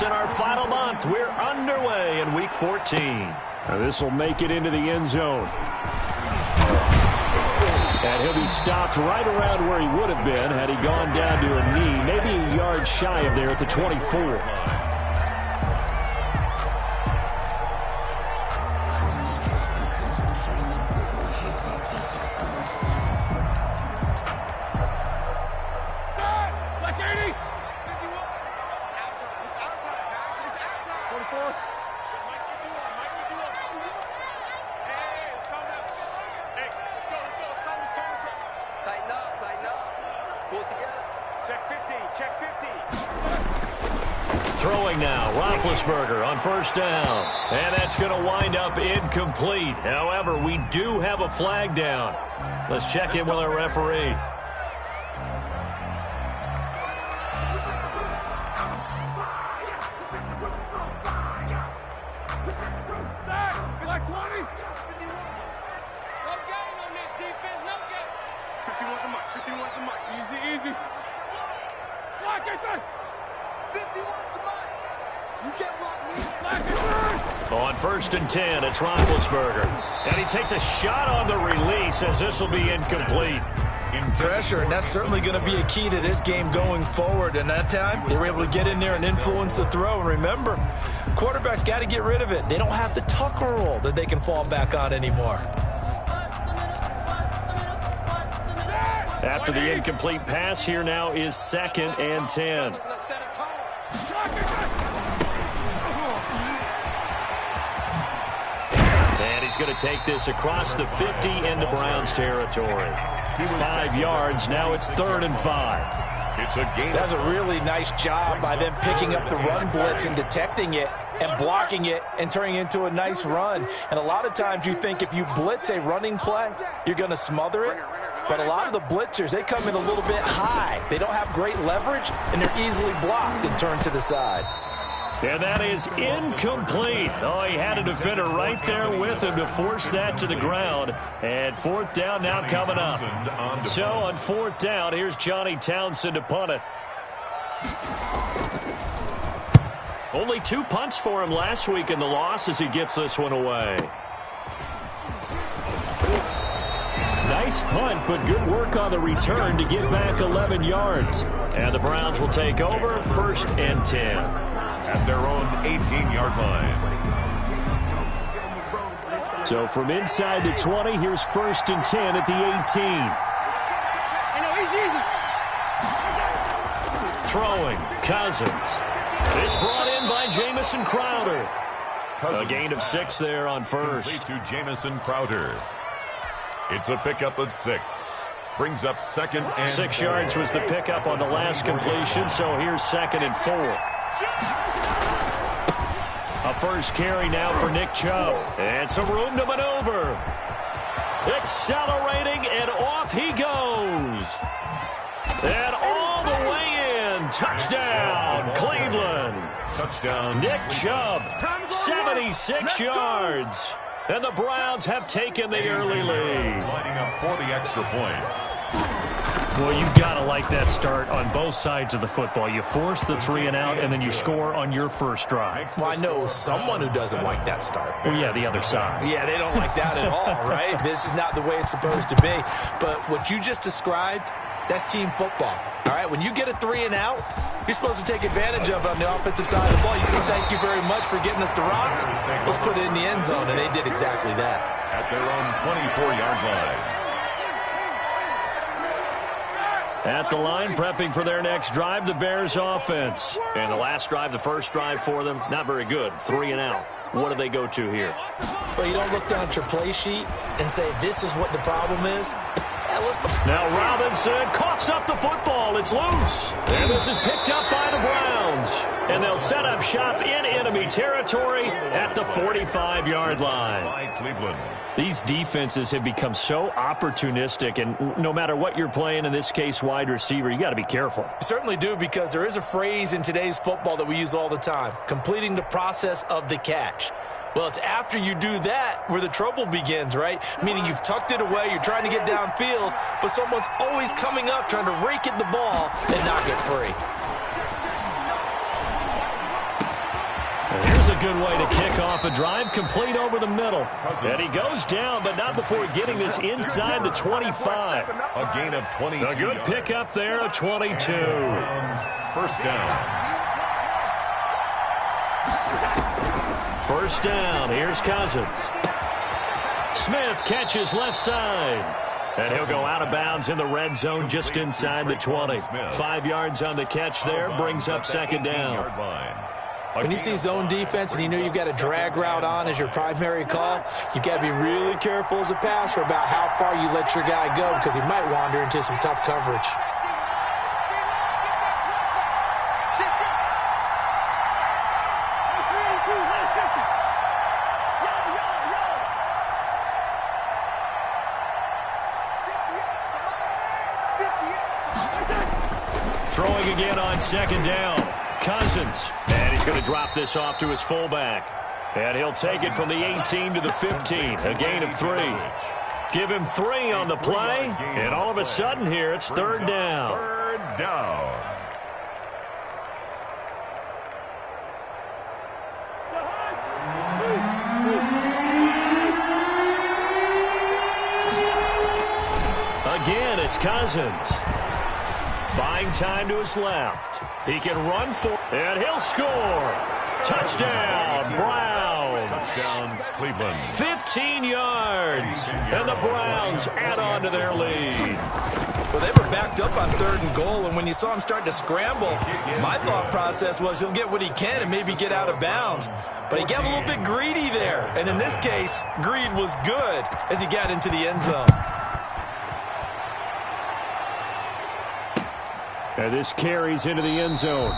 in our final month. We're underway in Week 14. Now this will make it into the end zone. And he'll be stopped right around where he would have been had he gone down to a knee, maybe a yard shy of there at the 24. Throwing now, Roethlisberger on first down. And that's going to wind up incomplete. However, we do have a flag down. Let's check in with our referee. On first and 10, it's Roethlisberger. And he takes a shot on the release as this will be incomplete. Pressure, and that's certainly going to be a key to this game going forward. And that time, they were able to get in there and influence the throw. And remember, quarterbacks got to get rid of it. They don't have the Tucker rule that they can fall back on anymore. After the incomplete pass, here now is second and 10. And he's going to take this across the 50 into Browns territory. 5 yards, now it's 3rd and 5. It's a game. That's a really nice job by them picking up the run blitz and detecting it and blocking it and turning it into a nice run. And a lot of times you think if you blitz a running play, you're going to smother it. But a lot of the blitzers, they come in a little bit high. They don't have great leverage, and they're easily blocked and turned to the side. And that is incomplete. Oh, he had a defender right there with him to force that to the ground. And 4th down now coming up. So on 4th down, here's Johnny Townsend to punt it. Only 2 punts for him last week in the loss as he gets this one away. Nice punt, but good work on the return to get back 11 yards. And the Browns will take over 1st and 10. At their own 18-yard line. So from inside the 20, here's 1st and 10 at the 18. Throwing, Cousins. It's brought in by Jamison Crowder. A gain of 6 there on first. Complete to Jamison Crowder. It's a pickup of 6. Brings up 2nd and 6 yards was the pickup on the last completion, so here's 2nd and 4. A first carry now for Nick Chubb. And some room to maneuver. Accelerating, and off he goes. And all the way in. Touchdown, Cleveland. Touchdown. Nick Chubb, 76 yards. And the Browns have taken the early lead. Lining up for the extra point. Well, you've got to like that start on both sides of the football. You force the 3 and out, and then you score on your first drive. Well, I know someone who doesn't like that start. Well, yeah, the other side. Yeah, they don't like that at all, right? This is not the way it's supposed to be. But what you just described, that's team football. All right, when you get a 3 and out, you're supposed to take advantage of it on the offensive side of the ball. You say, thank you very much for getting us the rock. Let's put it in the end zone, and they did exactly that. At their own 24-yard line. At the line, prepping for their next drive, the Bears offense. And the last drive, the first drive for them, not very good. 3 and out. What do they go to here? Well, you don't look down at your play sheet and say, this is what the problem is. Now Robinson coughs up the football. It's loose. And this is picked up by the Browns. And they'll set up shop in enemy territory at the 45-yard line. By Cleveland. These defenses have become so opportunistic, and no matter what you're playing, in this case wide receiver, you got to be careful. You certainly do, because there is a phrase in today's football that we use all the time, completing the process of the catch. Well, it's after you do that where the trouble begins, right? Meaning you've tucked it away, you're trying to get downfield, but someone's always coming up trying to rake at the ball and not get free. a good way to kick off a drive, complete over the middle. And he goes down, but not before getting this inside the 25. A gain of 22. A good pickup there, a 22. First down. First down, here's Cousins. Smith catches left side. And he'll go out of bounds in the red zone just inside the 20. 5 yards on the catch there, brings up second down. When you see zone defense and you know you've got a drag route on as your primary call, you've got to be really careful as a passer about how far you let your guy go because he might wander into some tough coverage. Throwing again on second down. Cousins. And he's going to drop this off to his fullback. And he'll take it from the 18 to the 15. A gain of 3. Give him 3 on the play. And all of a sudden here, it's third down. Third down. Again, it's Cousins. Buying time to his left. He can run for, and he'll score. Touchdown, Browns. Touchdown, Cleveland. 15 yards. And the Browns add on to their lead. Well, they were backed up on 3rd and goal, and when you saw him start to scramble, my thought process was he'll get what he can and maybe get out of bounds. But he got a little bit greedy there. And in this case, greed was good as he got into the end zone. And this carries into the end zone.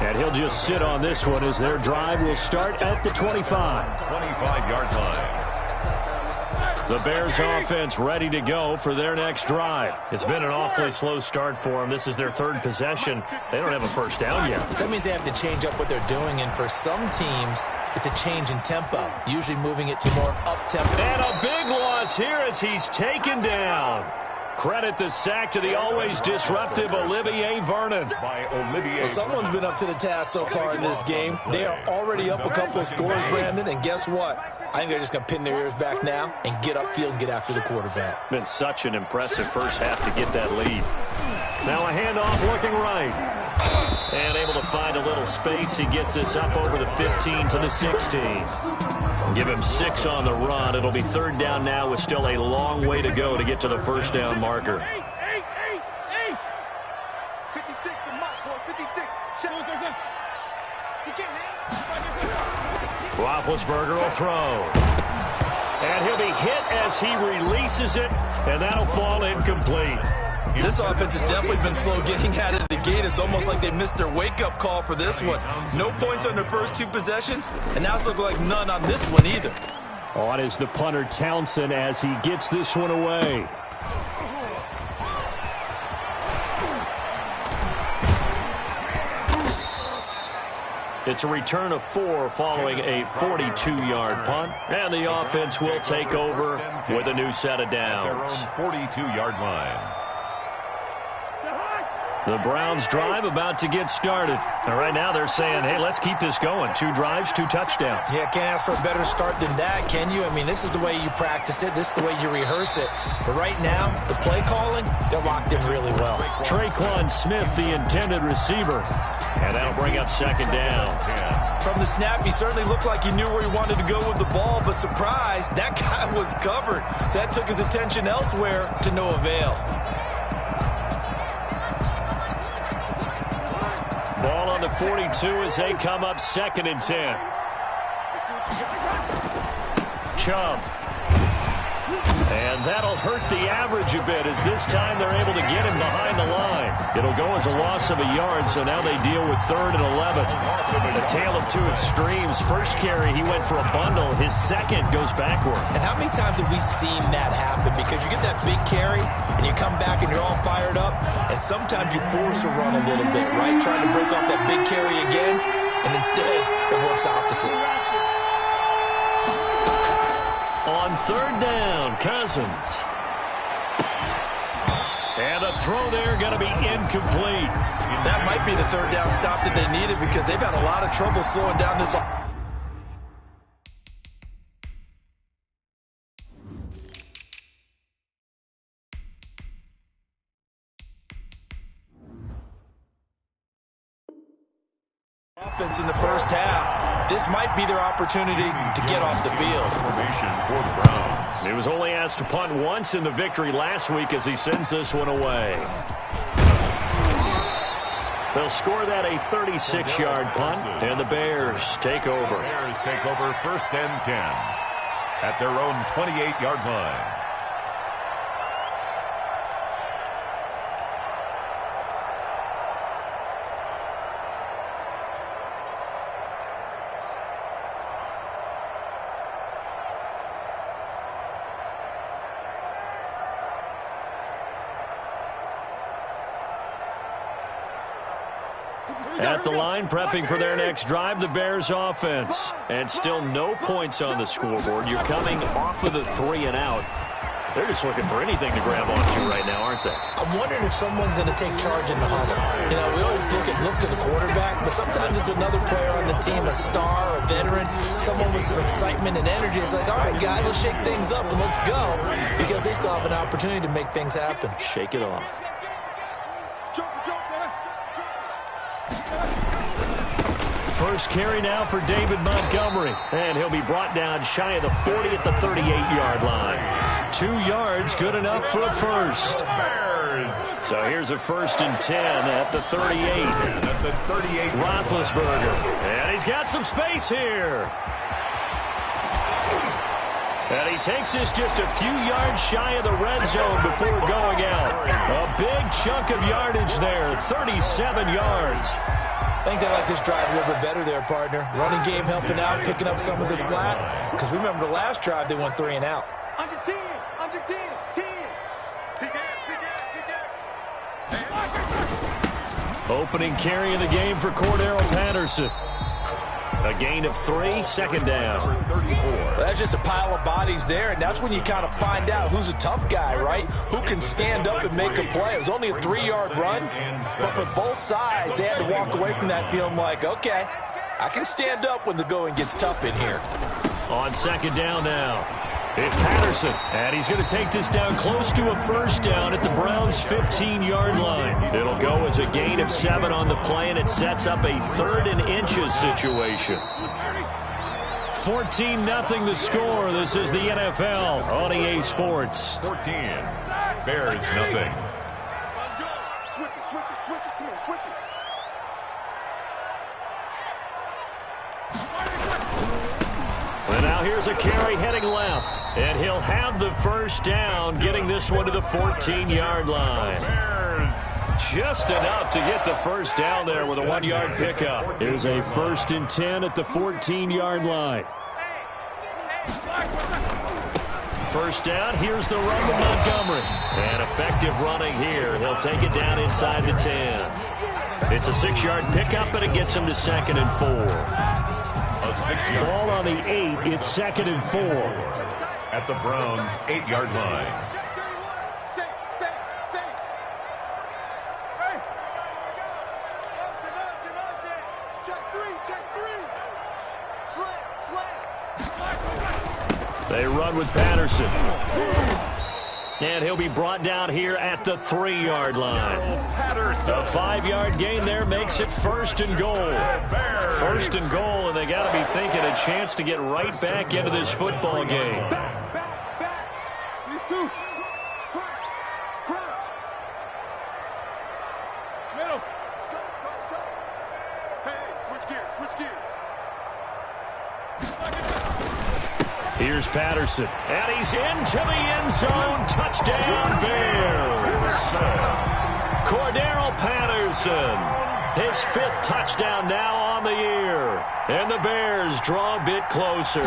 And he'll just sit on this one as their drive will start at the 25. 25-yard line. The Bears offense ready to go for their next drive. It's been an awfully slow start for them. This is their 3rd possession. They don't have a first down yet. That means they have to change up what they're doing, and for some teams, it's a change in tempo, usually moving it to more up-tempo. And a big loss here as he's taken down. Credit the sack to the always disruptive Olivier Vernon. Well, someone's been up to the task so far in this game. They are already up a couple of scores, Brandon, and guess what? I think they're just going to pin their ears back now and get upfield and get after the quarterback. Been such an impressive first half to get that lead. Now a handoff looking right. And able to find a little space. He gets this up over the 15 to the 16. Give him 6 on the run. It'll be third down now with still a long way to go to get to the first down marker. Roethlisberger will throw. And he'll be hit as he releases it, and that'll fall incomplete. This offense has definitely been slow getting out of the gate. It's almost like they missed their wake-up call for this one. No points on their first 2 possessions, and now it's looking like none on this one either. On is the punter Townsend as he gets this one away. It's a return of 4 following a 42-yard punt. And the offense will take over with a new set of downs. 42-yard line. The Browns drive about to get started. And right now they're saying, hey, let's keep this going. 2 drives, 2 touchdowns. Yeah, can't ask for a better start than that, can you? I mean, this is the way you practice it. This is the way you rehearse it. But right now, the play calling, they're locked in really well. Traquan Smith, the intended receiver. And that'll bring up second down. From the snap, he certainly looked like he knew where he wanted to go with the ball, but surprise, that guy was covered. So that took his attention elsewhere to no avail. Ball on the 42 as they come up 2nd and 10. Chubb. And that'll hurt the average a bit as this time they're able to get him behind the line. It'll go as a loss of a yard, so now they deal with 3rd and 11. A tale of 2 extremes. First carry, he went for a bundle. His second goes backward. And how many times have we seen that happen? Because you get that big carry, and you come back and you're all fired up, and sometimes you force a run a little bit, right? Trying to break off that big carry again, and instead it works opposite. On 3rd down, Cousins. And the throw there going to be incomplete. That might be the 3rd down stop that they needed because they've had a lot of trouble slowing down this. offense in the first half. This might be their opportunity to get off the field. Formation for the Browns. He was only asked to punt once in the victory last week as he sends this one away. They'll score that a 36-yard punt, and the Bears take over. Bears take over 1st and 10 at their own 28-yard line. At the line, prepping for their next drive, the Bears offense. And still no points on the scoreboard. You're coming off of the 3 and out. They're just looking for anything to grab onto right now, aren't they? I'm wondering if someone's going to take charge in the huddle. You know, we always look to the quarterback, but sometimes it's another player on the team, a star, a veteran, someone with some excitement and energy. It's like, all right, guys, let's shake things up and let's go, because they still have an opportunity to make things happen. Shake it off. First carry now for David Montgomery. And he'll be brought down shy of the 40 at the 38-yard line. 2 yards, good enough for a first. So here's a 1st and 10 at the 38. Roethlisberger. And he's got some space here. And he takes this just a few yards shy of the red zone before going out. A big chunk of yardage there, 37 yards. I think they like this drive a little bit better there, partner. Running game helping out, picking up some of the slack. Because remember the last drive, they went 3 and out. Under 10, 10. Opening carry of the game for Cordero Patterson. A gain of 3, 2nd down. Well, that's just a pile of bodies there, and that's when you kind of find out who's a tough guy, right? Who can stand up and make a play. It was only a 3-yard run, but for both sides, they had to walk away from that feeling like, okay, I can stand up when the going gets tough in here. On 2nd down now, it's Patterson, and he's going to take this down close to a 1st down at the Browns' 15-yard line. It'll go as a gain of 7 on the play, and it sets up a 3rd and inches situation. 14-0 the score. This is the NFL on EA Sports. 14, Bears nothing. Let's go. Switch it. Come on, switch it. And now here's a carry heading left. And he'll have the 1st down, getting this one to the 14-yard line. Just enough to get the 1st down there with a 1-yard pickup. Here's a 1st and 10 at the 14-yard line. 1st down, here's the run to Montgomery. And effective running here. He'll take it down inside the 10. It's a 6-yard pickup, and it gets him to 2nd and 4. A 6-yard ball on the 8. It's 2nd and 4. At the Browns' 8-yard line. They run with Patterson. And he'll be brought down here at the 3-yard line. A 5-yard gain there makes it 1st and goal. 1st and goal, and they got to be thinking a chance to get right back into this football game. Middle. Go. Hey, switch gears. Here's Patterson, and he's into the end zone. Touchdown, Bears. Cordero Patterson, his 5th touchdown now on the year. And the Bears draw a bit closer.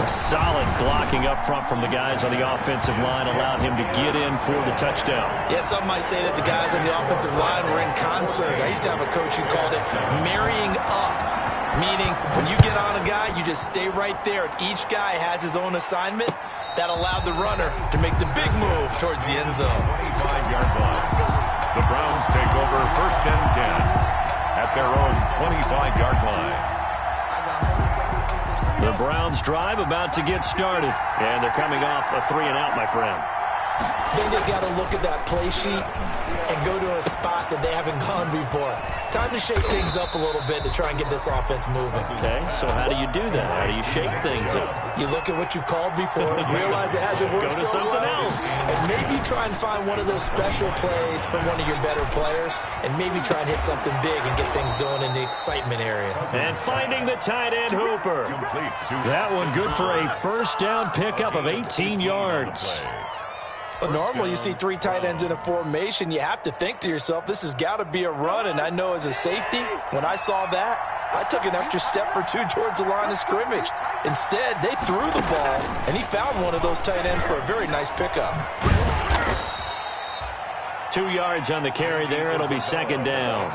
Solid blocking up front from the guys on the offensive line allowed him to get in for the touchdown. Yeah, some might say that the guys on the offensive line were in concert. I used to have a coach who called it marrying up. Meaning, when you get on a guy, you just stay right there, and each guy has his own assignment. That allowed the runner to make the big move towards the end zone. 25-yard line. The Browns take over 1st and 10 at their own 25-yard line. The Browns drive about to get started, and they're coming off a 3 and out, my friend. I think they've got to look at that play sheet and go to a spot that they haven't gone before. Time to shake things up a little bit to try and get this offense moving. Okay, so how do you do that? How do you shake things up? You look at what you've called before, realize it hasn't worked Go to so something well, else. and maybe try and find one of those special plays from one of your better players, and maybe try and hit something big and get things going in the excitement area. And finding the tight end Hooper. That one good for a first down pickup of 18 yards. But normally you see three tight ends in a formation, you have to think to yourself, this has got to be a run. And I know as a safety, when I saw that, I took an extra step or two towards the line of scrimmage. Instead, they threw the ball, and he found one of those tight ends for a very nice pickup. 2 yards on the carry there. It'll be second down.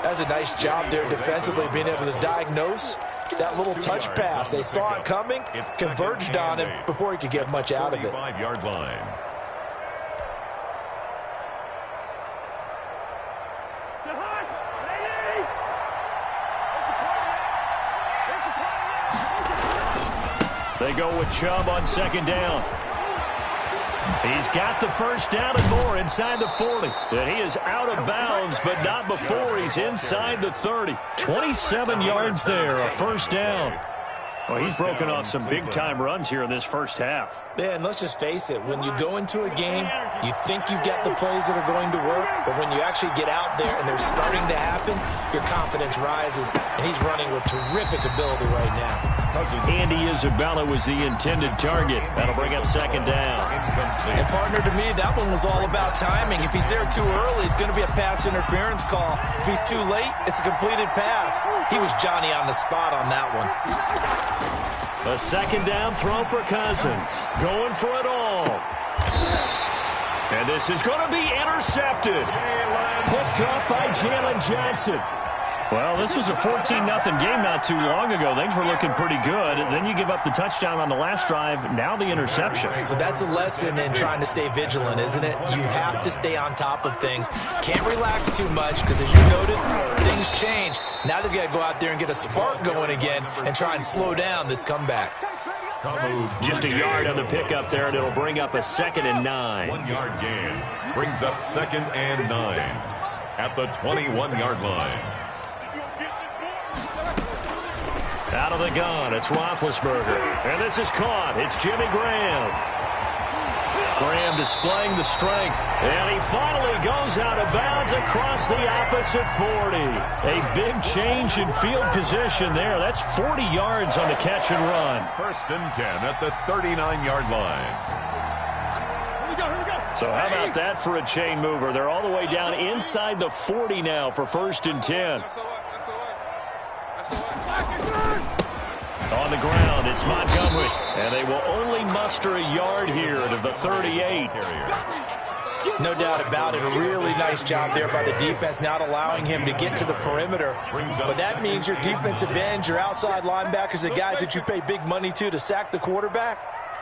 That's a nice job there defensively, being able to diagnose that little touch pass. They saw it coming, converged on it before he could get much out of it. 45-yard line. They go with Chubb on second down. He's got the first down and more inside the 40. And he is out of bounds, but not before he's inside the 30. 27 yards there, a first down. Well, he's broken off some big-time runs here in this first half. Yeah, and let's just face it, when you go into a game, you think you've got the plays that are going to work, but when you actually get out there and they're starting to happen, your confidence rises, and he's running with terrific ability right now. Andy Isabella was the intended target. That'll bring up second down. And partner, to me, that one was all about timing. If he's there too early, it's going to be a pass interference call. If he's too late, it's a completed pass. He was Johnny on the spot on that one. A second down throw for Cousins. Going for it all. And this is going to be intercepted. Picked up by Jalen Johnson. Well, this was a 14-0 game not too long ago. Things were looking pretty good. Then you give up the touchdown on the last drive. Now the interception. So that's a lesson in trying to stay vigilant, isn't it? You have to stay on top of things. Can't relax too much because, as you noted, things change. Now they've got to go out there and get a spark going again and try and slow down this comeback. Just a yard on the pickup there, and it'll bring up a 2nd and 9. 1 yard gain brings up 2nd and 9 at the 21-yard line. Out of the gun, it's Roethlisberger. And this is caught. It's Jimmy Graham. Graham displaying the strength. And he finally goes out of bounds across the opposite 40. A big change in field position there. That's 40 yards on the catch and run. 1st and 10 at the 39-yard line. So how about that for a chain mover? They're all the way down inside the 40 now for 1st and 10. On the ground, it's Montgomery. And they will only muster a yard here to the 38. No doubt about it. A really nice job there by the defense, not allowing him to get to the perimeter. But that means your defensive ends, your outside linebackers, the guys that you pay big money to sack the quarterback,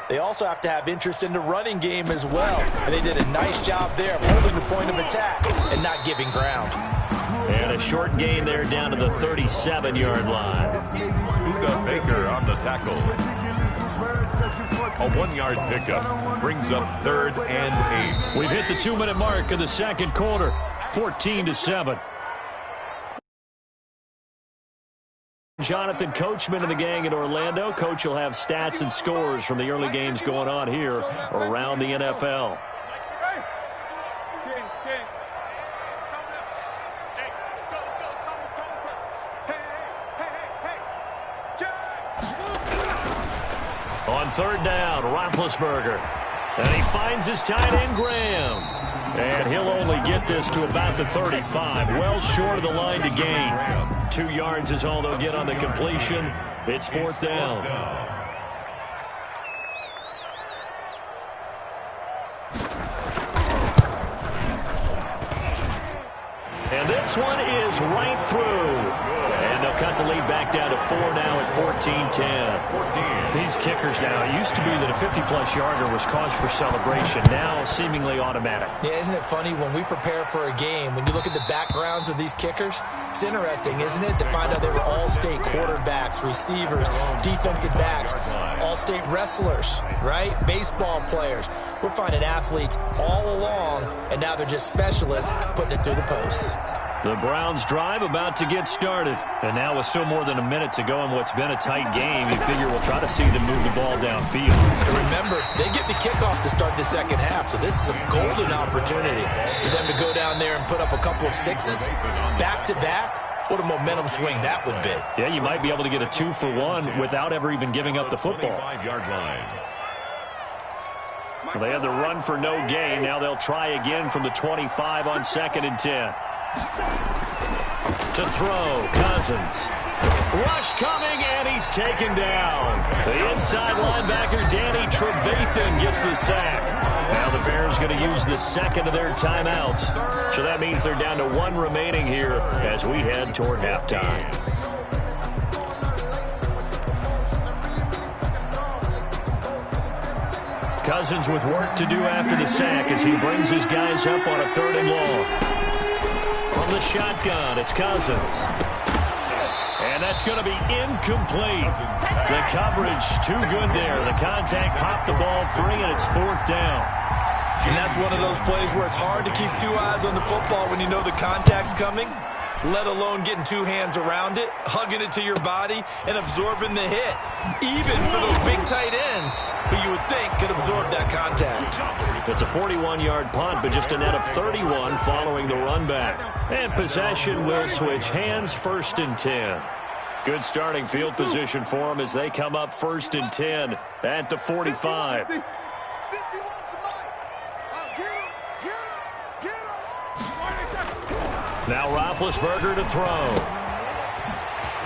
they also have to have interest in the running game as well. And they did a nice job there of holding the point of attack and not giving ground. And a short gain there down to the 37-yard line. Buda Baker on the tackle. A 1-yard pickup brings up 3rd and 8. We've hit the 2-minute mark in the second quarter. 14-7. Jonathan Coachman and the gang in Orlando. Coach will have stats and scores from the early games going on here around the NFL. On 3rd down, Roethlisberger. And he finds his tight end, Graham. And he'll only get this to about the 35. Well short of the line to gain. 2 yards is all they'll get on the completion. It's 4th down. And this one is right through. And And they'll cut the lead back down to 4 now at 14-10. These kickers now, it used to be that a 50-plus yarder was cause for celebration. Now seemingly automatic. Yeah, isn't it funny when we prepare for a game, when you look at the backgrounds of these kickers, it's interesting, isn't it, to find out they were all-state quarterbacks, receivers, defensive backs, all-state wrestlers, right? Baseball players. We're finding athletes all along, and now they're just specialists putting it through the posts. The Browns drive about to get started. And now with still more than a minute to go in what's been a tight game, you figure we'll try to see them move the ball downfield. And remember, they get the kickoff to start the second half, so this is a golden opportunity for them to go down there and put up a couple of sixes back-to-back. What a momentum swing that would be. Yeah, you might be able to get a 2-for-1 without ever even giving up the football. Well, they had the run for no gain. Now they'll try again from the 25 on 2nd and 10. To throw, Cousins. Rush coming, and he's taken down. The inside linebacker, Danny Trevathan, gets the sack. Now the Bears going to use the second of their timeouts. So that means they're down to 1 remaining here as we head toward halftime. Cousins with work to do after the sack as he brings his guys up on a 3rd and long. From the shotgun, it's Cousins. And that's going to be incomplete. The coverage too good there. The contact popped the ball free, and it's 4th down. And that's one of those plays where it's hard to keep 2 eyes on the football when you know the contact's coming, let alone getting 2 hands around it, hugging it to your body, and absorbing the hit. Even for those big tight ends who you would think could absorb that contact. It's a 41-yard punt, but just a net of 31 following the run back. And possession will switch hands, 1st and 10. Good starting field position for them as they come up 1st and 10 at the 45. Now Roethlisberger to throw.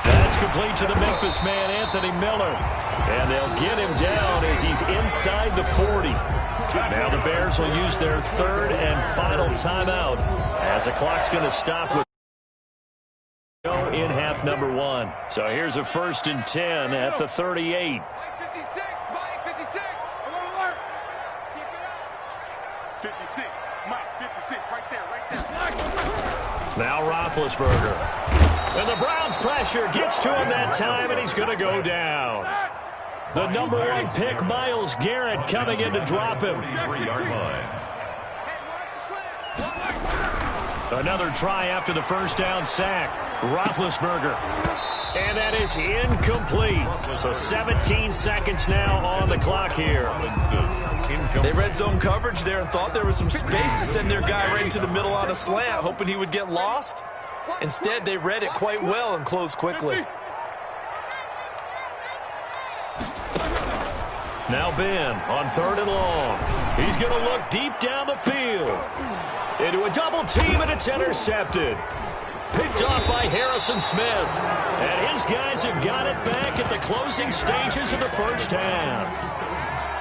That's complete to the Memphis man, Anthony Miller. And they'll get him down as he's inside the 40. Now the Bears will use their 3rd and final timeout as the clock's going to stop with in half number 1. So here's a 1st and 10 at the 38. 56, Mike, 56, right there. Now Roethlisberger. And the Browns pressure gets to him that time, and he's going to go down. The number 1 pick, Myles Garrett, coming in to drop him. Another try after the 1st down sack. Roethlisberger. And that is incomplete. So 17 seconds now on the clock here. They read zone coverage there and thought there was some space to send their guy right into the middle on a slant, hoping he would get lost. Instead, they read it quite well and closed quickly. Now Ben on 3rd and long. He's going to look deep down the field. Into a double team, and it's intercepted. Picked off by Harrison Smith. And his guys have got it back at the closing stages of the 1st half.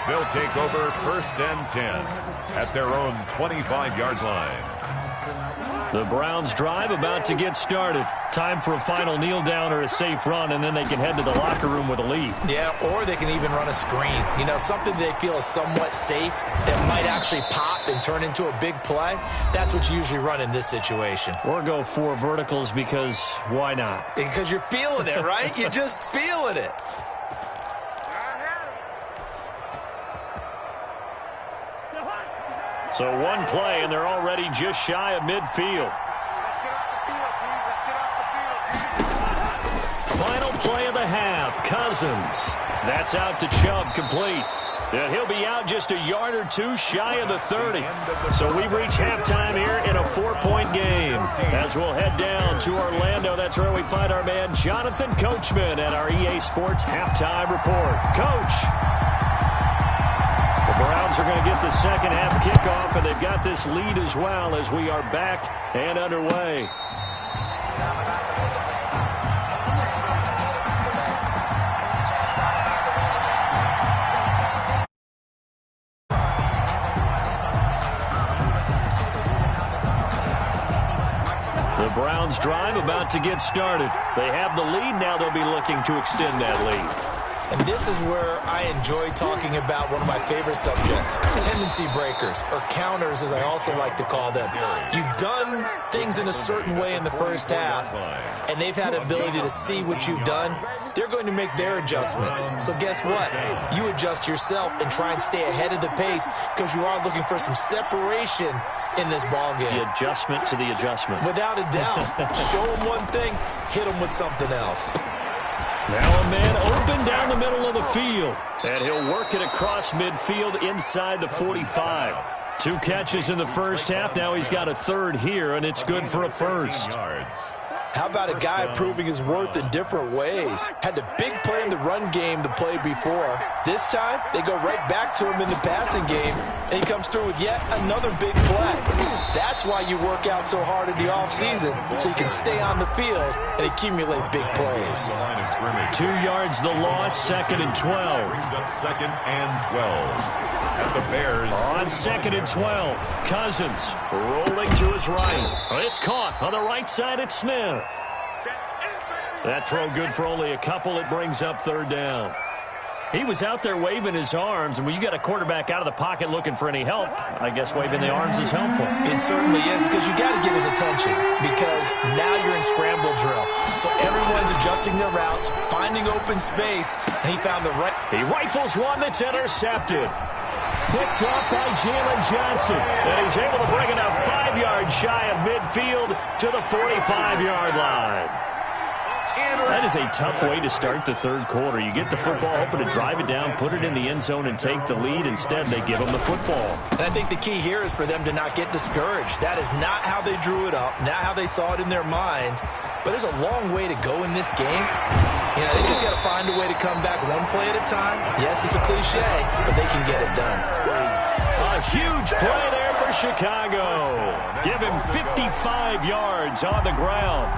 They'll take over 1st and 10 at their own 25-yard line. The Browns drive about to get started. Time for a final kneel down or a safe run, and then they can head to the locker room with a lead. Yeah, or they can even run a screen. You know, something they feel is somewhat safe that might actually pop and turn into a big play. That's what you usually run in this situation. Or go 4 verticals because why not? Because you're feeling it, right? You're just feeling it. So 1 play, and they're already just shy of midfield. Let's get off the field, Pete. Let's get off the field. Final play of the half, Cousins. That's out to Chubb, complete. And he'll be out just a yard or 2 shy of the 30. So we've reached halftime here in a 4-point game. As we'll head down to Orlando, that's where we find our man Jonathan Coachman at our EA Sports Halftime Report. Coach. The Browns are going to get the second half kickoff, and they've got this lead as well as we are back and underway. Browns drive about to get started. They have the lead. Now they'll be looking to extend that lead. And this is where I enjoy talking about one of my favorite subjects, tendency breakers, or counters as I also like to call them. You've done things in a certain way in the first half, and they've had the ability to see what you've done. They're going to make their adjustments. So guess what? You adjust yourself and try and stay ahead of the pace because you are looking for some separation in this ballgame. The adjustment to the adjustment. Without a doubt. Show them one thing, hit them with something else. Now a man open down the middle of the field. And he'll work it across midfield inside the 45. 2 catches in the first half. Now he's got a third here, and it's good for a first. How about a guy proving his worth in different ways? Had the big play in the run game to play before. This time, they go right back to him in the passing game, and he comes through with yet another big play. That's why you work out so hard in the offseason, so you can stay on the field and accumulate big plays. 2 yards the loss, 2nd and 12. Brings up 2nd and 12. At the Bears. On 2nd and 12, Cousins rolling to his right. It's caught on the right side at Smith. That throw good for only a couple. It brings up 3rd down. He was out there waving his arms, and when you got a quarterback out of the pocket looking for any help, I guess waving the arms is helpful. It certainly is, because you got to get his attention, because now you're in scramble drill. So everyone's adjusting their routes, finding open space, and he found the right. He rifles one that's intercepted. Picked up by Jalen Johnson. And he's able to bring it up 5 yards shy of midfield to the 45-yard line. That is a tough way to start the 3rd quarter. You get the football, hoping to drive it down, put it in the end zone, and take the lead. Instead, they give them the football. And I think the key here is for them to not get discouraged. That is not how they drew it up, not how they saw it in their mind. But there's a long way to go in this game. You know, they just got to find a way to come back one play at a time. Yes, it's a cliche, but they can get it done. A huge play there for Chicago. Give him 55 yards on the ground.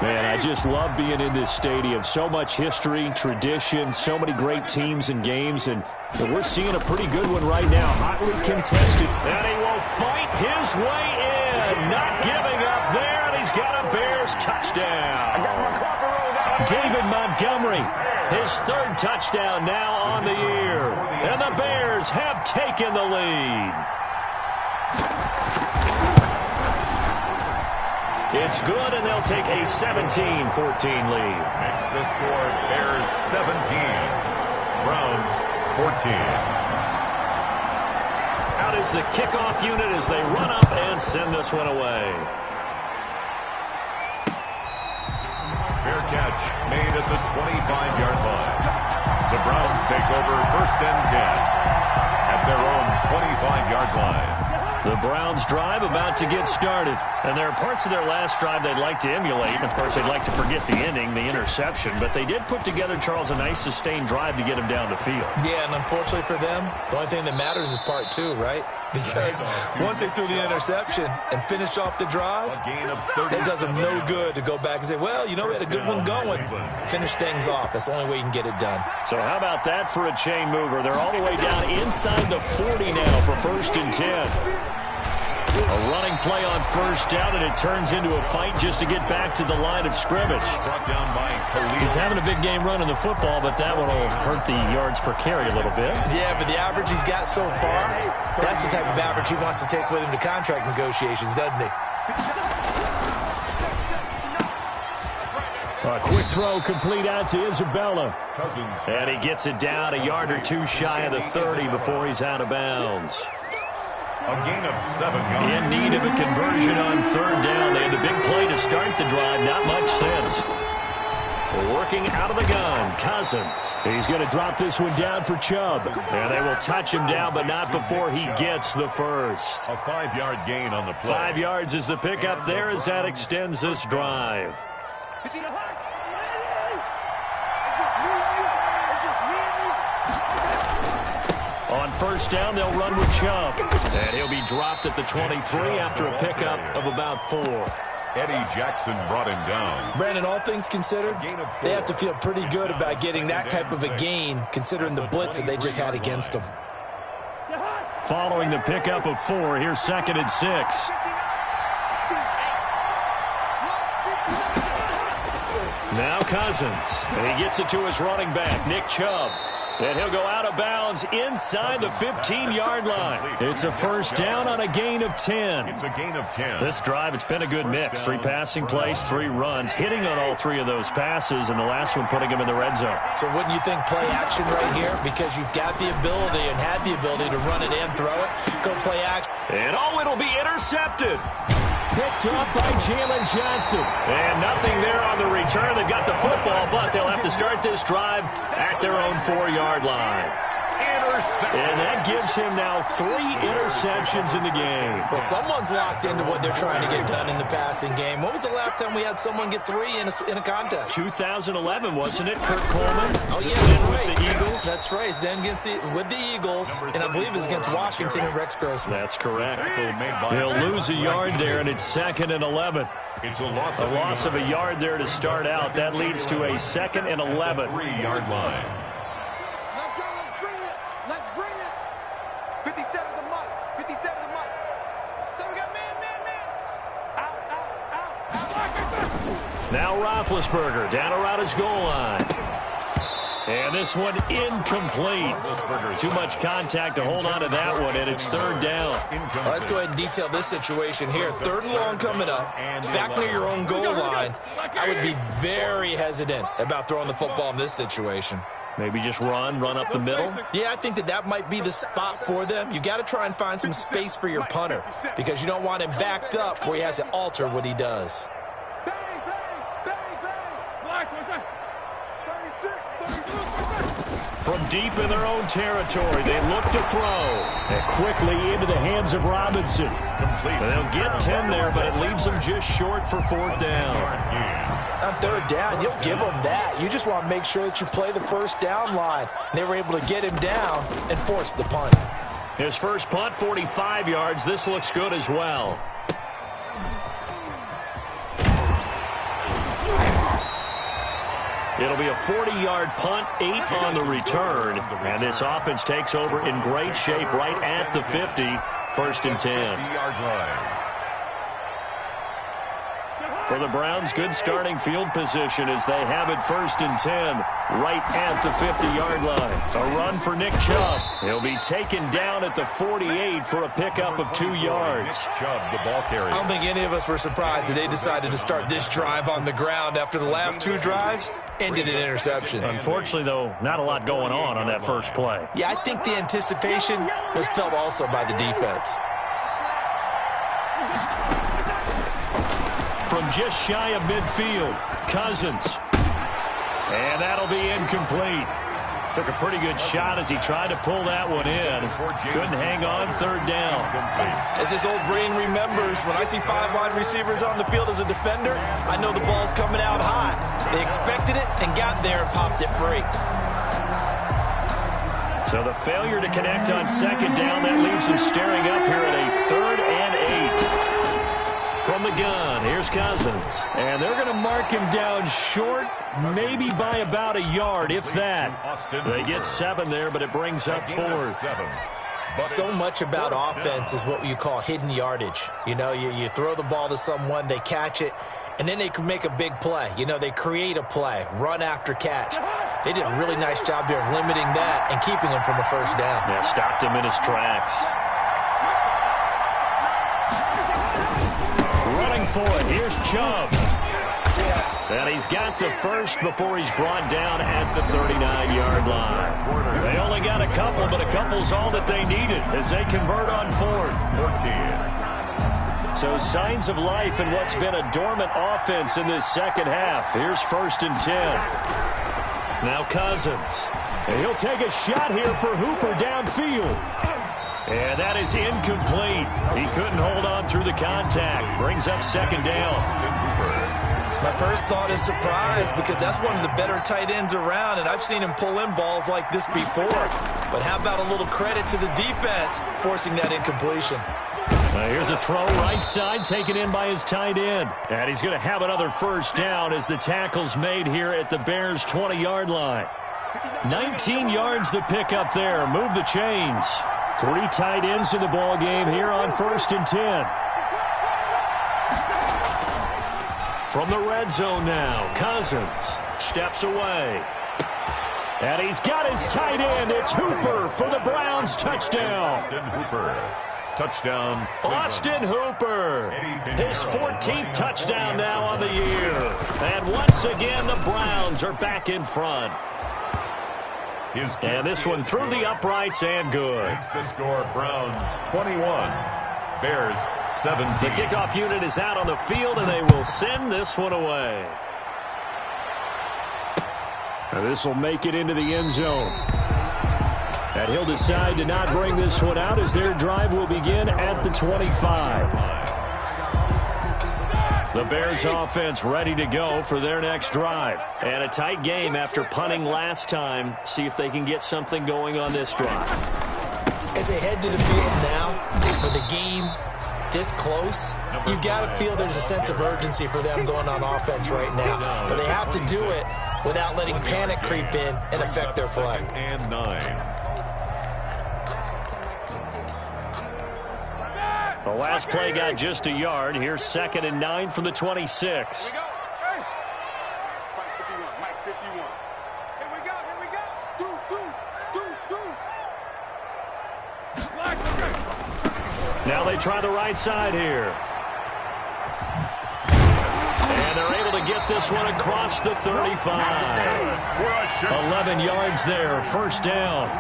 Man, I just love being in this stadium. So much history, tradition, so many great teams and games, and we're seeing a pretty good one right now. Hotly contested. And he will fight his way in. Not giving up there, and he's got a Bears touchdown. David Montgomery, his 3rd touchdown now on the year. And the Bears have taken the lead. It's good, and they'll take a 17-14 lead. Makes the score Bears 17, Browns 14. Out is the kickoff unit as they run up and send this one away. Fair catch made at the 25-yard line. The Browns take over 1st and 10 at their own 25-yard line. The Browns drive about to get started. And there are parts of their last drive they'd like to emulate. Of course, they'd like to forget the ending, the interception. But they did put together, Charles, a nice sustained drive to get him down the field. Yeah, and unfortunately for them, the only thing that matters is part 2, right? Because once they threw the interception and finished off the drive, it does them no good to go back and say, well, you know, we had a good one going. Finish things off. That's the only way you can get it done. So how about that for a chain mover? They're all the way down inside the 40 now for 1st and 10. A running play on 1st down, and it turns into a fight just to get back to the line of scrimmage. He's having a big game running the football, but that one will hurt the yards per carry a little bit. Yeah, but the average he's got so far, that's the type of average he wants to take with him to contract negotiations, doesn't he? A quick throw complete out to Isabella. And he gets it down a yard or 2 shy of the 30 before he's out of bounds. A gain of 7 yards. In need of a conversion on 3rd down. They had the big play to start the drive. Not much sense. Working out of the gun, Cousins. He's going to drop this one down for Chubb. And they will touch him down, but not before he gets the first. A 5-yard gain on the play. 5 yards is the pickup there as that extends this drive. On 1st down, they'll run with Chubb. And he'll be dropped at the 23 after a pickup of about 4. Eddie Jackson brought him down. Brandon, all things considered, they have to feel pretty good about getting that type of a gain, considering the blitz that they just had against them. Following the pickup of 4, here's 2nd and 6. Now Cousins. And he gets it to his running back, Nick Chubb. And he'll go out of bounds inside the 15-yard line. It's a first down on a gain of 10. It's a gain of 10. This drive, it's been a good mix. 3 passing plays, 3 runs, hitting on all 3 of those passes, and the last one putting him in the red zone. So wouldn't you think play action right here? Because you've got the ability and had the ability to run it and throw it. Go play action. And it'll be intercepted. Picked up by Jalen Johnson. And nothing there on the return. They've got the football, but they'll have to start this drive at their own 4-yard line. And that gives him now 3 interceptions in the game. Well, someone's locked into what they're trying to get done in the passing game. When was the last time we had someone get 3 in a contest? 2011, wasn't it? Kurt Coleman. Oh, yeah, that's right. With the Eagles. That's right. It's then with the Eagles, and I believe it's against Washington and Rex Grossman. That's correct. They'll lose a yard there, and it's 2nd and 11. It's a loss of a yard there to start out. That leads to a 2nd and 11. 3-yard line. Let's go. Let's bring it. Let's bring it. 57 the mark. 57 the mark. So we got man. Out. Now Roethlisberger down around his goal line. And this one incomplete. Too much contact to hold on to that one, and it's 3rd down. Well, let's go ahead and detail this situation here. 3rd and long coming up, back near your own goal line. I would be very hesitant about throwing the football in this situation. Maybe just run up the middle? Yeah, I think that might be the spot for them. You got to try and find some space for your punter because you don't want him backed up where he has to alter what he does. From deep in their own territory, they look to throw. And quickly into the hands of Robinson. And they'll get 10 there, but it leaves them just short for 4th down. On 3rd down, you'll give them that. You just want to make sure that you play the first down line. They were able to get him down and force the punt. His first punt, 45 yards. This looks good as well. It'll be a 40-yard punt, 8 on the return. And this offense takes over in great shape right at the 50. 1st and 10. For the Browns, good starting field position as they have it 1st and 10 right at the 50-yard line. A run for Nick Chubb. He'll be taken down at the 48 for a pickup of 2 yards. Chubb, the ball carrier. I don't think any of us were surprised that they decided to start this drive on the ground after the last 2 drives ended in interceptions. Unfortunately, though, not a lot going on that first play. Yeah, I think the anticipation was felt also by the defense. From just shy of midfield, Cousins. And that'll be incomplete. Took a pretty good shot as he tried to pull that one in. Couldn't hang on, 3rd down. As this old brain remembers, when I see 5 wide receivers on the field as a defender, I know the ball's coming out hot. They expected it and got there and popped it free. So the failure to connect on 2nd down, that leaves him staring up here at a 3rd and 8. From the gun, here's Cousins. And they're going to mark him down short, maybe by about a yard, if that. They get 7 there, but it brings up 4th. So much about offense is what you call hidden yardage. You know, you throw the ball to someone, they catch it, and then they can make a big play. You know, they create a play, run after catch. They did a really nice job there of limiting that and keeping him from a 1st down. Yeah, stopped him in his tracks. For it. Here's Chubb. And he's got the first before he's brought down at the 39-yard line. They only got a couple, but a couple's all that they needed as they convert on 4th. So signs of life in what's been a dormant offense in this 2nd half. Here's 1st and 10. Now Cousins. And he'll take a shot here for Hooper downfield. And that is incomplete. He couldn't hold on through the contact. Brings up 2nd down. My first thought is surprise because that's one of the better tight ends around, and I've seen him pull in balls like this before. But how about a little credit to the defense forcing that incompletion? Here's a throw right side taken in by his tight end. And he's going to have another 1st down as the tackle's made here at the Bears' 20-yard line. 19 yards to pick up there. Move the chains. 3 tight ends in the ball game here on 1st and 10. From the red zone now, Cousins steps away. And he's got his tight end. It's Hooper for the Browns. Touchdown. Austin Hooper. Touchdown. Austin Hooper. His 14th touchdown now on the year. And once again, the Browns are back in front. And this one through the uprights and good. Makes the score Browns 21. Bears 17. The kickoff unit is out on the field, and they will send this one away. This will make it into the end zone. And he'll decide to not bring this one out as their drive will begin at the 25. The Bears offense ready to go for their next drive. And a tight game after punting last time. See if they can get something going on this drive. As they head to the field now, with the game this close, you've got to feel there's a sense of urgency for them going on offense right now. But they have to do it without letting panic creep in and affect their play. And 9. The last play got just a yard. Here's 2nd and 9 from the 26. Now they try the right side here. And they're able to get this one across the 35. 11 yards there, first down.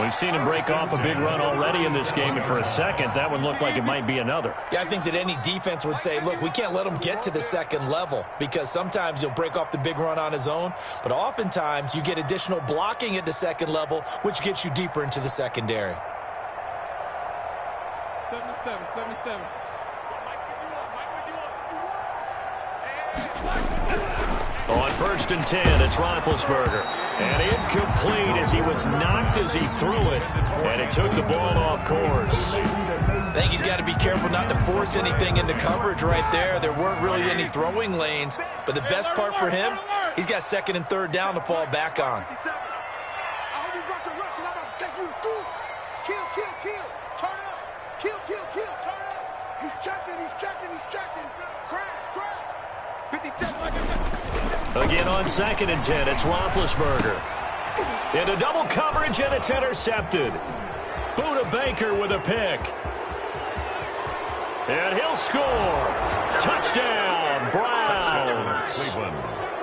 We've seen him break off a big run already in this game, and for a second, that one looked like it might be another. Yeah, I think that any defense would say, look, we can't let him get to the second level, because sometimes he'll break off the big run on his own, but oftentimes you get additional blocking at the second level, which gets you deeper into the secondary. 77. On 1st and 10, it's Roethlisberger. And incomplete as he was knocked as he threw it. And it took the ball off course. I think he's got to be careful not to force anything into coverage right there. There weren't really any throwing lanes. But the best part for him, he's got 2nd and 3rd down to fall back on. I hope you brought your lunch because I'm about to take you to school. Kill. Turn up. Kill. Turn up. He's checking. Crash. 57. Again on 2nd and 10, it's Roethlisberger. Into double coverage, and it's intercepted. Buda Baker with a pick. And he'll score. Touchdown, Browns.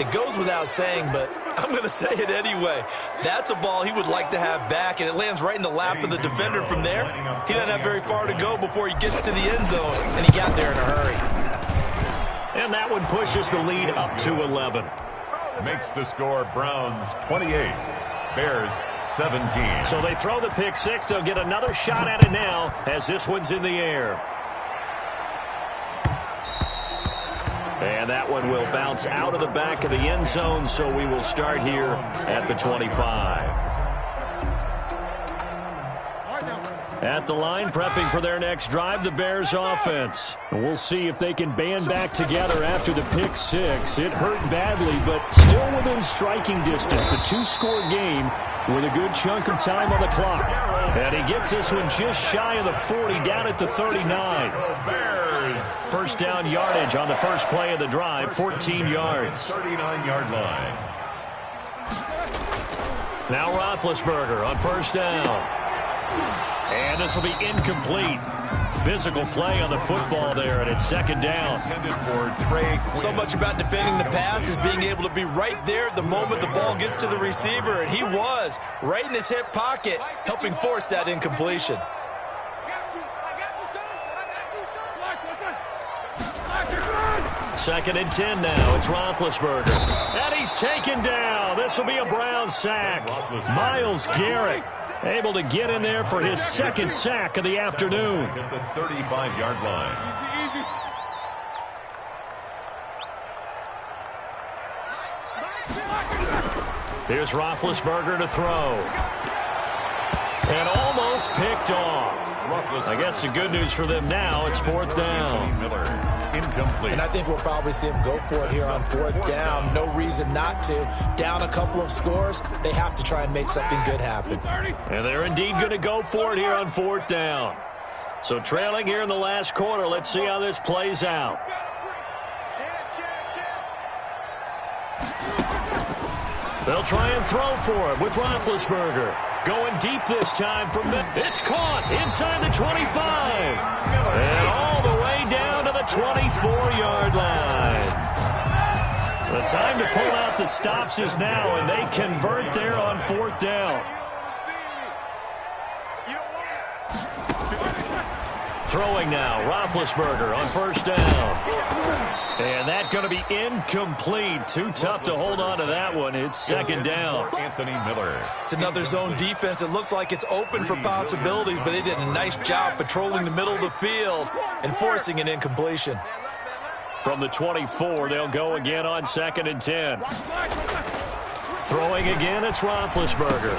It goes without saying, but I'm going to say it anyway. That's a ball he would like to have back, and it lands right in the lap of the defender. From there, he doesn't have very far to go before he gets to the end zone, and he got there in a hurry. And that one pushes the lead up to 11. Makes the score Browns 28. Bears 17. So they throw the pick six. They'll get another shot at it now as this one's in the air. And that one will bounce out of the back of the end zone, so we will start here at the 25. At the line, prepping for their next drive, the Bears offense. We'll see if they can band back together after the pick six. It hurt badly, but still within striking distance. A 2-score game with a good chunk of time on the clock. And he gets this one just shy of the 40, down at the 39. First down yardage on the first play of the drive, 14 yards. 39-yard line. Now Roethlisberger on first down. And this will be incomplete. Physical play on the football there, and it's second down. So much about defending the pass is being able to be right there at the moment the ball gets to the receiver, and he was right in his hip pocket, helping force that incompletion. Second and 10 now. It's Roethlisberger. And he's taken down. This will be a Brown sack. Myles Garrett able to get in there for his second sack of the afternoon. At the 35-yard line. Here's Roethlisberger to throw. And almost picked off. I guess the good news for them now, it's fourth down. Incomplete. And I think we'll probably see him go for it here on fourth down. No reason not to. Down a couple of scores, they have to try and make something good happen. And they're indeed going to go for it here on fourth down. So trailing here in the last quarter, let's see how this plays out. They'll try and throw for him with Roethlisberger. Going deep this time from it's caught inside the 25. And all the way down to the 24-yard line. The time to pull out the stops is now, and they convert there on 4th down. Throwing now, Roethlisberger on 1st down. And that's going to be incomplete. Too tough to hold on to that one. It's 2nd down. Anthony Miller. It's another zone defense. It looks like it's open for possibilities, but they did a nice job patrolling the middle of the field and forcing an incompletion. From the 24, they'll go again on 2nd and 10. Throwing again, it's Roethlisberger.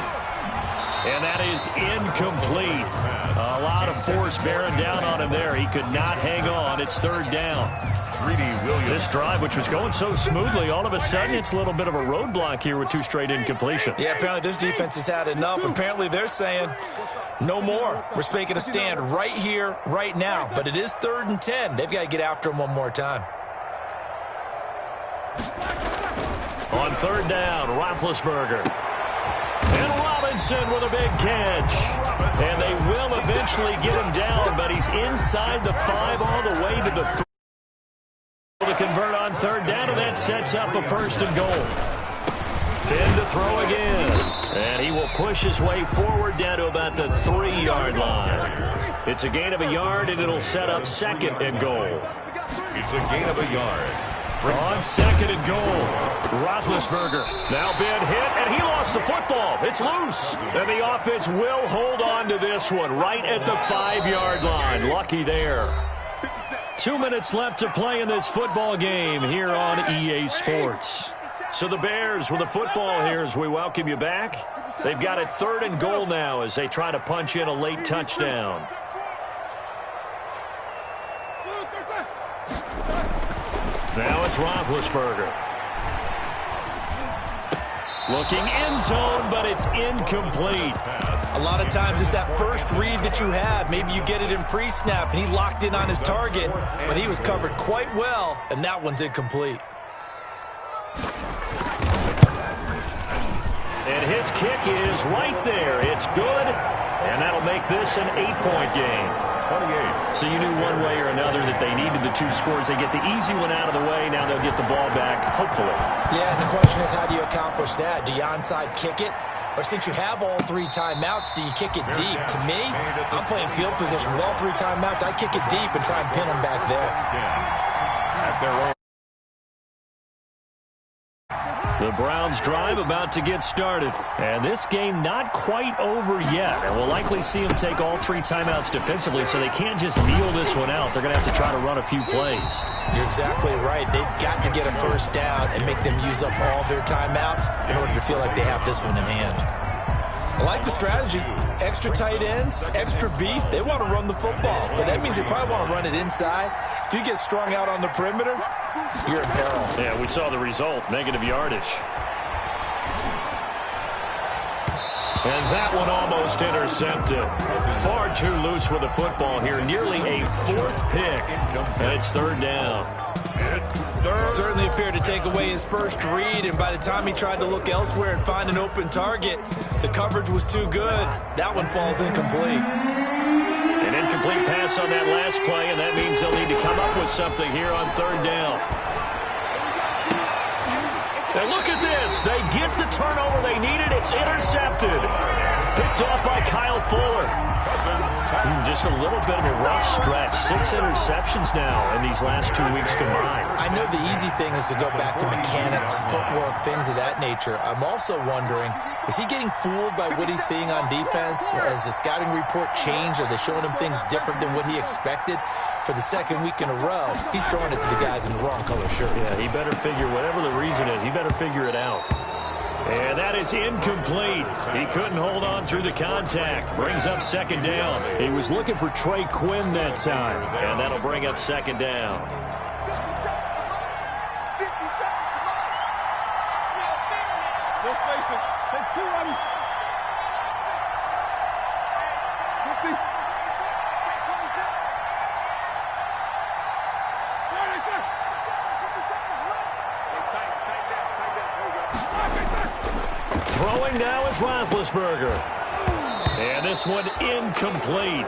And that is incomplete. A lot of force bearing down on him there. He could not hang on. It's 3rd down. This drive, which was going so smoothly, all of a sudden it's a little bit of a roadblock here with 2 straight incompletions. Yeah, apparently this defense has had enough. Apparently they're saying, no more. We're making a stand right here, right now. But it is 3rd and 10. They've got to get after him one more time. On 3rd down, Roethlisberger. And Robinson with a big catch. And they will eventually get him down, but he's inside the 5 all the way to the 3. To convert on 3rd down, and that sets up a 1st and goal. Then to throw again. And he will push his way forward down to about the 3-yard line. It's a gain of a yard, and it'll set up 2nd and goal. It's a gain of a yard. On 2nd and goal, Roethlisberger now been hit, and he lost the football. It's loose, and the offense will hold on to this one right at the 5-yard line. Lucky there. 2 minutes left to play in this football game here on EA Sports. So the Bears with the football here as we welcome you back. They've got a 3rd and goal now as they try to punch in a late touchdown. Now it's Roethlisberger. Looking end zone, but it's incomplete. A lot of times it's that first read that you have. Maybe you get it in pre-snap, and he locked in on his target, but he was covered quite well, and that one's incomplete. And his kick is right there. It's good, and that'll make this an 8-point game. 28. So you knew one way or another that they needed the 2 scores. They get the easy one out of the way. Now they'll get the ball back, hopefully. Yeah, and the question is, how do you accomplish that? Do you onside kick it? Or since you have all 3 timeouts, do you kick it deep? To me, I'm playing field position. With all 3 timeouts, I kick it deep and try and pin them back there. At their own. The Browns drive about to get started. And this game not quite over yet. And we'll likely see them take all 3 timeouts defensively, so they can't just kneel this one out. They're going to have to try to run a few plays. You're exactly right. They've got to get a 1st down and make them use up all their timeouts in order to feel like they have this one in hand. I like the strategy. Extra tight ends, extra beef. They want to run the football, but that means they probably want to run it inside. If you get strung out on the perimeter, you're in peril. Yeah, we saw the result, negative yardage. And that one almost intercepted. Far too loose with the football here. Nearly a 4th pick. And it's 3rd down. Certainly appeared to take away his first read, and by the time he tried to look elsewhere and find an open target, the coverage was too good. That one falls incomplete. An incomplete pass on that last play, and that means they'll need to come up with something here on 3rd down. And look at this. They get the turnover they needed. It's intercepted. Picked off by Kyle Fuller. Just a little bit of a rough stretch. 6 interceptions now in these last 2 weeks combined. I know the easy thing is to go back to mechanics, footwork, things of that nature. I'm also wondering, is he getting fooled by what he's seeing on defense? Has the scouting report changed? Are they showing him things different than what he expected? For the 2nd week in a row, he's throwing it to the guys in the wrong color shirts. Yeah, he better figure, whatever the reason is, he better figure it out. And that is incomplete. He couldn't hold on through the contact. Brings up 2nd down. He was looking for Trey Quinn that time. And that'll bring up 2nd down. 50 seconds, come on. No spacing. Take 2 on him. 50. 50 seconds, run. Hey, tight down. There we go. Throwing now is Roethlisberger. And this one incomplete.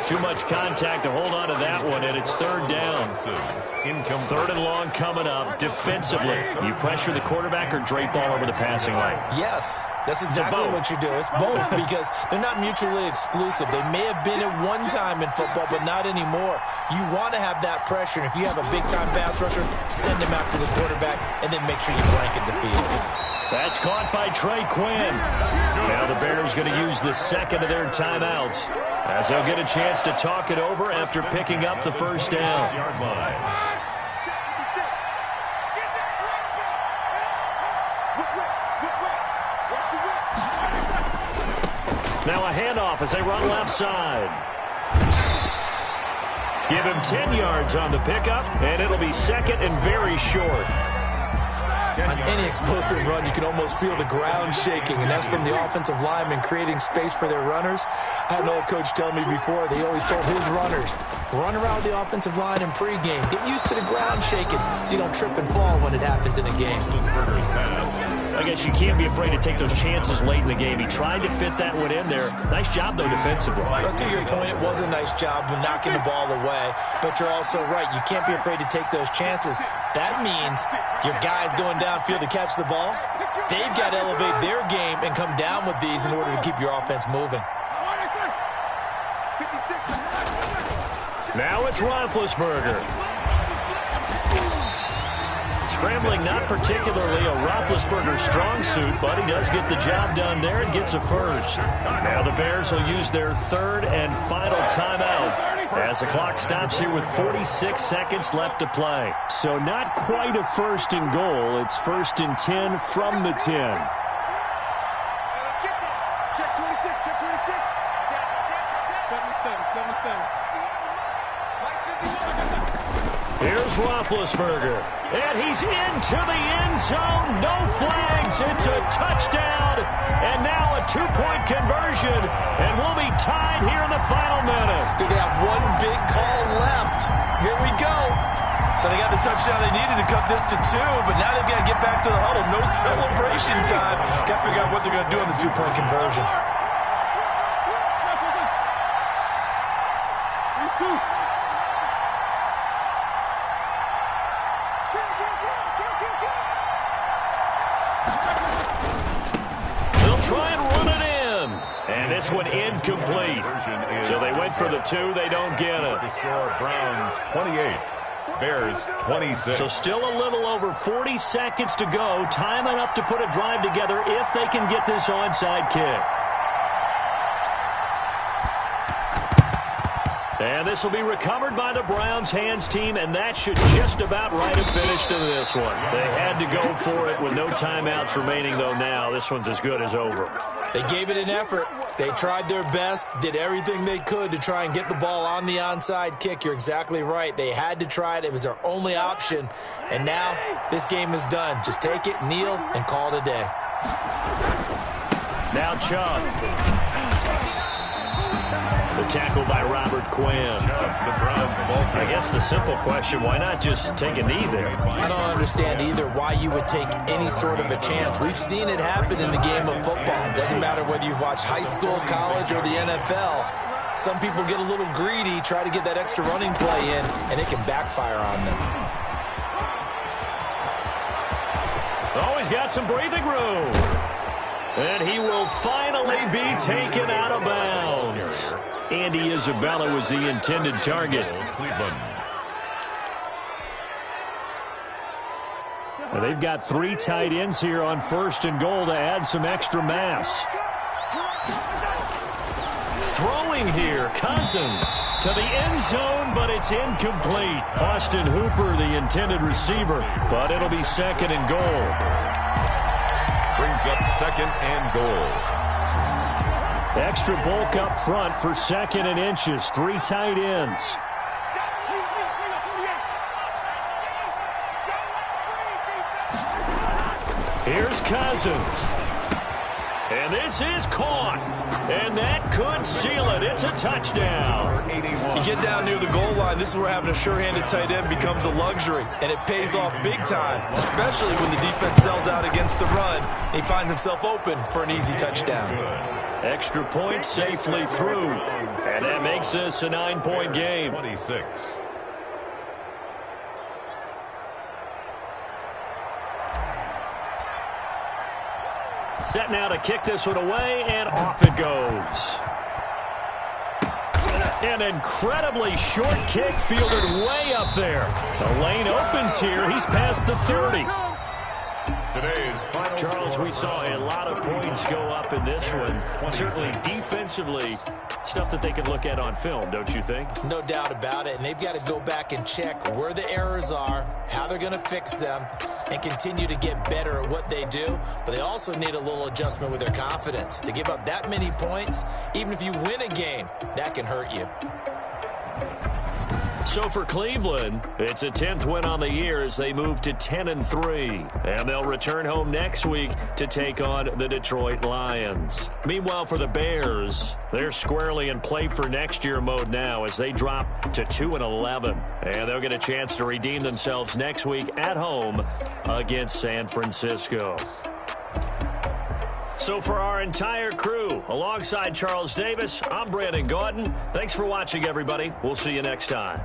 Too much contact to hold on to that one, and it's third down. Third and long coming up. Defensively, you pressure the quarterback or drape all over the passing lane? Yes, that's exactly what you do. It's both because they're not mutually exclusive. They may have been at one time in football, but not anymore. You want to have that pressure, and if you have a big-time pass rusher, send him after the quarterback, and then make sure you blanket the field. That's caught by Trey Quinn. Now the Bears going to use the second of their timeouts as they'll get a chance to talk it over after picking up the first down. Now a handoff as they run left side. Give him 10 yards on the pickup, and it'll be second and very short. On any explosive run, you can almost feel the ground shaking, and that's from the offensive linemen creating space for their runners. I had an old coach tell me before, they always told his runners, run around the offensive line in pregame. Get used to the ground shaking so you don't trip and fall when it happens in a game. I guess you can't be afraid to take those chances late in the game. He tried to fit that one in there. Nice job, though, defensively. But to your point, it was a nice job of knocking the ball away. But you're also right. You can't be afraid to take those chances. That means your guys going downfield to catch the ball, they've got to elevate their game and come down with these in order to keep your offense moving. Now it's Roethlisberger. Scrambling, not particularly a Roethlisberger strong suit, but he does get the job done there and gets a first. Now the Bears will use their third and final timeout as the clock stops here with 46 seconds left to play. So not quite a first and goal. It's first and 10 from the 10. Check 26, check 26. 7-7. Here's Roethlisberger, and he's into the end zone. No flags. It's a touchdown, and now a two-point conversion, and we'll be tied here in the final minute. They have one big call left. Here we go. So they got the touchdown they needed to cut this to 2, but now they've got to get back to the huddle. No celebration time. Got to figure out what they're going to do on the two-point conversion. This one incomplete. So they went for the 2. They don't get it. The score, Browns 28, Bears 26. So still a little over 40 seconds to go. Time enough to put a drive together if they can get this onside kick. And this will be recovered by the Browns hands team, and that should just about write a finish to this one. They had to go for it with no timeouts remaining, though now this one's as good as over. They gave it an effort. They tried their best, did everything they could to try and get the ball on the onside kick. You're exactly right. They had to try it. It was their only option. And now this game is done. Just take it, kneel, and call it a day. Now Chubb. The tackle by Robert Quinn. I guess the simple question, why not just take a knee there? I don't understand either why you would take any sort of a chance. We've seen it happen in the game of football. It doesn't matter whether you've watched high school, college, or the NFL. Some people get a little greedy, try to get that extra running play in, and it can backfire on them. Oh, he's got some breathing room. And he will finally be taken out of bounds. Andy Isabella was the intended target. Well, they've got 3 tight ends here on first and goal to add some extra mass. Throwing here, Cousins to the end zone, but it's incomplete. Austin Hooper, the intended receiver, but it'll be second and goal. Brings up second and goal. Extra bulk up front for second and inches. 3 tight ends. Here's Cousins. And this is caught. And that could seal it. It's a touchdown. You get down near the goal line, this is where having a sure-handed tight end becomes a luxury. And it pays off big time, especially when the defense sells out against the run. He finds himself open for an easy touchdown. Extra point safely through. And that makes this a 9-point game. 26. Set now to kick this one away, and off it goes. An incredibly short kick fielded way up there. The lane opens here. He's past the 30. Today's final Charles, we saw a lot of points go up in this one. Certainly defensively, stuff that they can look at on film, don't you think? No doubt about it, and they've got to go back and check where the errors are, how they're going to fix them, and continue to get better at what they do. But they also need a little adjustment with their confidence. To give up that many points, even if you win a game, that can hurt you. So for Cleveland, it's a 10th win on the year as they move to 10-3. And they'll return home next week to take on the Detroit Lions. Meanwhile, for the Bears, they're squarely in play for next year mode now as they drop to 2-11. And they'll get a chance to redeem themselves next week at home against San Francisco. So for our entire crew, alongside Charles Davis, I'm Brandon Gaudin. Thanks for watching, everybody. We'll see you next time.